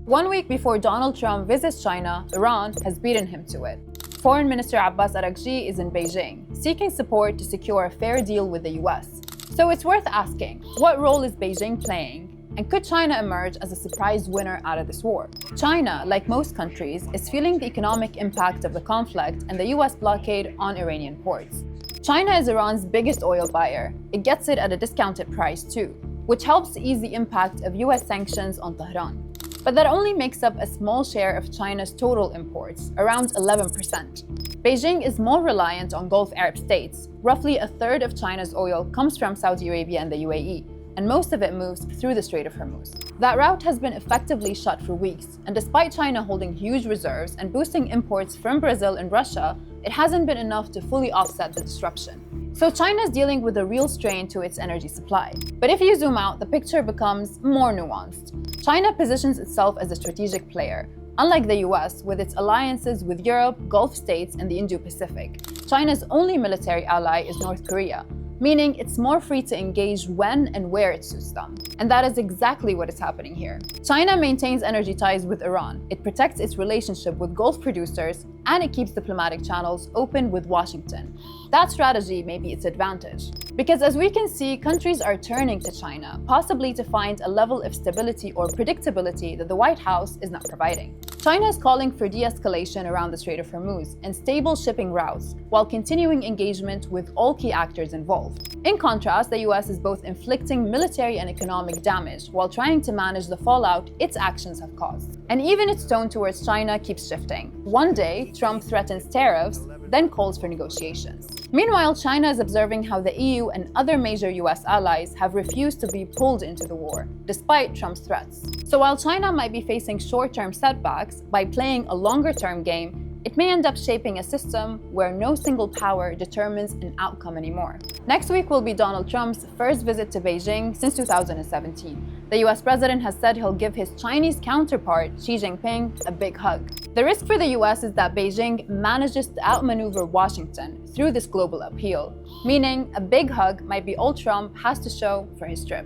1 week before Donald Trump visits China, Iran has beaten him to it. Foreign Minister Abbas Araghchi is in Beijing, seeking support to secure a fair deal with the US. So it's worth asking, what role is Beijing playing? And could China emerge as a surprise winner out of this war? China, like most countries, is feeling the economic impact of the conflict and the US blockade on Iranian ports. China is Iran's biggest oil buyer. It gets it at a discounted price too, which helps ease the impact of US sanctions on Tehran. But that only makes up a small share of China's total imports, around 11%. Beijing is more reliant on Gulf Arab states. Roughly a third of China's oil comes from Saudi Arabia and the UAE, and most of it moves through the Strait of Hormuz. That route has been effectively shut for weeks, and despite China holding huge reserves and boosting imports from Brazil and Russia, it hasn't been enough to fully offset the disruption. So China's dealing with a real strain to its energy supply. But if you zoom out, the picture becomes more nuanced. China positions itself as a strategic player. Unlike the US, with its alliances with Europe, Gulf states, and the Indo-Pacific, China's only military ally is North Korea, meaning it's more free to engage when and where it suits them. And that is exactly what is happening here. China maintains energy ties with Iran. It protects its relationship with Gulf producers, and it keeps diplomatic channels open with Washington. That strategy may be its advantage. Because as we can see, countries are turning to China, possibly to find a level of stability or predictability that the White House is not providing. China is calling for de-escalation around the Strait of Hormuz and stable shipping routes, while continuing engagement with all key actors involved. In contrast, the US is both inflicting military and economic damage while trying to manage the fallout its actions have caused. And even its tone towards China keeps shifting. One day, Trump threatens tariffs, then calls for negotiations. Meanwhile, China is observing how the EU and other major US allies have refused to be pulled into the war, despite Trump's threats. So while China might be facing short-term setbacks, by playing a longer-term game, it may end up shaping a system where no single power determines an outcome anymore. Next week will be Donald Trump's first visit to Beijing since 2017. The US president has said he'll give his Chinese counterpart, Xi Jinping, a big hug. The risk for the US is that Beijing manages to outmaneuver Washington through this global appeal, meaning a big hug might be all Trump has to show for his trip.